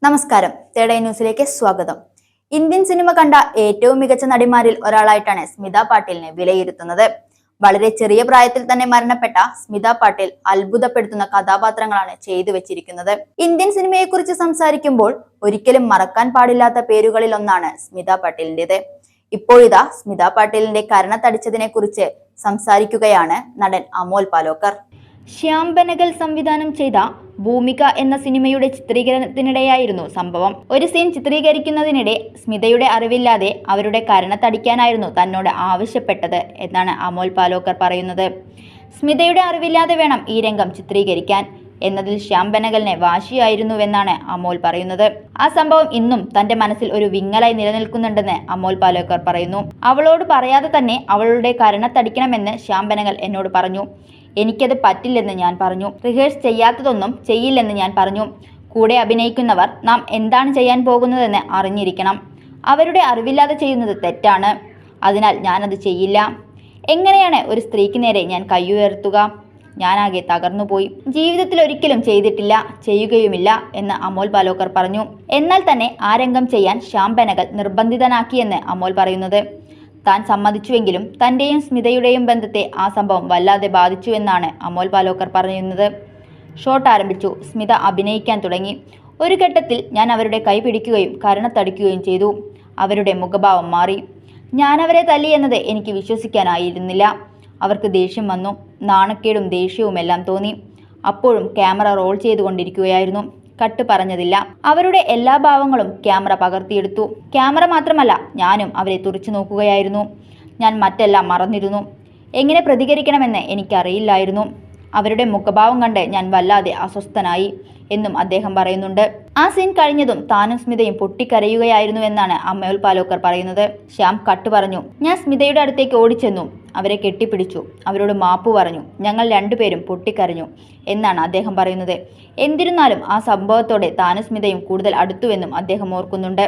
നമസ്കാരം, തേടൈ ന്യൂസിലേക്ക് സ്വാഗതം. ഇന്ത്യൻ സിനിമ കണ്ട ഏറ്റവും മികച്ച നടിമാരിൽ ഒരാളായിട്ടാണ് സ്മിത പാട്ടീലിനെ വിലയിരുത്തുന്നത്. വളരെ ചെറിയ പ്രായത്തിൽ തന്നെ മരണപ്പെട്ട സ്മിത പാട്ടീൽ അത്ഭുതപ്പെടുത്തുന്ന കഥാപാത്രങ്ങളാണ് ചെയ്തു വെച്ചിരിക്കുന്നത്. ഇന്ത്യൻ സിനിമയെക്കുറിച്ച് സംസാരിക്കുമ്പോൾ ഒരിക്കലും മറക്കാൻ പാടില്ലാത്ത പേരുകളിൽ ഒന്നാണ് സ്മിത പാട്ടീലിന്റേത്. ഇപ്പോഴിതാ സ്മിത പാട്ടീലിന്റെ കരണത്തടിച്ചതിനെ കുറിച്ച് സംസാരിക്കുകയാണ് നടൻ അമോൽ പാലോക്കർ. ശ്യാം ബെനഗൽ സംവിധാനം ചെയ്ത ഭൂമിക എന്ന സിനിമയുടെ ചിത്രീകരണത്തിനിടെയായിരുന്നു സംഭവം. ഒരു സീൻ ചിത്രീകരിക്കുന്നതിനിടെ സ്മിതയുടെ അറിവില്ലാതെ അവരുടെ കരണത്തടിക്കാനായിരുന്നു തന്നോട് ആവശ്യപ്പെട്ടത് എന്നാണ് അമോൽ പാലോക്കർ പറയുന്നത്. സ്മിതയുടെ അറിവില്ലാതെ വേണം ഈ രംഗം ചിത്രീകരിക്കാൻ എന്നതിൽ ശ്യാം ബെനഗലിനെ വാശിയായിരുന്നുവെന്നാണ് അമോൽ പറയുന്നത്. ആ സംഭവം ഇന്നും തന്റെ മനസ്സിൽ ഒരു വിങ്ങലായി നിലനിൽക്കുന്നുണ്ടെന്ന് അമോൽ പാലോക്കർ പറയുന്നു. അവളോട് പറയാതെ തന്നെ അവളുടെ കരണത്തടിക്കണമെന്ന് ശ്യാം ബെനഗൽ എന്നോട് പറഞ്ഞു. എനിക്കത് പറ്റില്ലെന്ന് ഞാൻ പറഞ്ഞു. റിഹേഴ്സ് ചെയ്യാത്തതൊന്നും ചെയ്യില്ലെന്ന് ഞാൻ പറഞ്ഞു. കൂടെ അഭിനയിക്കുന്നവർ നാം എന്താണ് ചെയ്യാൻ പോകുന്നതെന്ന് അറിഞ്ഞിരിക്കണം. അവരുടെ അറിവില്ലാതെ ചെയ്യുന്നത് തെറ്റാണ്. അതിനാൽ ഞാനത് ചെയ്യില്ല. എങ്ങനെയാണ് ഒരു സ്ത്രീക്ക് നേരെ ഞാൻ കൈയുയർത്തുക? ഞാനാകെ തകർന്നുപോയി. ജീവിതത്തിൽ ഒരിക്കലും ചെയ്തിട്ടില്ല, ചെയ്യുകയുമില്ല എന്ന് അമോൽ പാലോക്കർ പറഞ്ഞു. എന്നാൽ തന്നെ ആ രംഗം ചെയ്യാൻ ശ്യാം ബെനഗൽ നിർബന്ധിതനാക്കിയെന്ന് അമോൽ പറയുന്നത്. താൻ സമ്മതിച്ചുവെങ്കിലും തന്റെയും സ്മിതയുടെയും ബന്ധത്തെ ആ സംഭവം വല്ലാതെ ബാധിച്ചു എന്നാണ് അമോൽ പാലോക്കർ പറയുന്നത്. ഷോട്ട് ആരംഭിച്ചു. സ്മിത അഭിനയിക്കാൻ തുടങ്ങി. ഒരു ഘട്ടത്തിൽ ഞാൻ അവരുടെ കൈ പിടിക്കുകയും കരണത്തടിക്കുകയും ചെയ്തു. അവരുടെ മുഖഭാവം മാറി. ഞാൻ അവരെ തല്ലി എന്നത് എനിക്ക് വിശ്വസിക്കാനായിരുന്നില്ല. അവർക്ക് ദേഷ്യം വന്നു. നാണക്കേടും ദേഷ്യവുമെല്ലാം തോന്നി. അപ്പോഴും ക്യാമറ റോൾ ചെയ്തുകൊണ്ടിരിക്കുകയായിരുന്നു. കട്ട് പറഞ്ഞതില്ല. അവരുടെ എല്ലാ ഭാവങ്ങളും ക്യാമറ പകർത്തിയെടുത്തു. ക്യാമറ മാത്രമല്ല, ഞാനും അവരെ തുറിച്ചു നോക്കുകയായിരുന്നു. ഞാൻ മറ്റെല്ലാം മറന്നിരുന്നു. എങ്ങനെ പ്രതികരിക്കണമെന്ന് എനിക്കറിയില്ലായിരുന്നു. അവരുടെ മുഖഭാവം കണ്ട് ഞാൻ വല്ലാതെ അസ്വസ്ഥനായി എന്നും അദ്ദേഹം പറയുന്നുണ്ട്. ആ സീൻ കഴിഞ്ഞതും താനും സ്മിതയും പൊട്ടിക്കരയുകയായിരുന്നുവെന്നാണ് അമോൽ പാലോക്കർ പറയുന്നത്. ശ്യാം കട്ട് പറഞ്ഞു. ഞാൻ സ്മിതയുടെ അടുത്തേക്ക് ഓടിച്ചെന്നു. അവരെ കെട്ടിപ്പിടിച്ചു. അവരോട് മാപ്പു പറഞ്ഞു. ഞങ്ങൾ രണ്ടുപേരും പൊട്ടിക്കരഞ്ഞു എന്നാണ് അദ്ദേഹം പറയുന്നത്. എന്നിരുന്നാലും ആ സംഭവത്തോടെ താനും സ്മിതയും കൂടുതൽ അടുത്തുവെന്നും അദ്ദേഹം ഓർക്കുന്നുണ്ട്.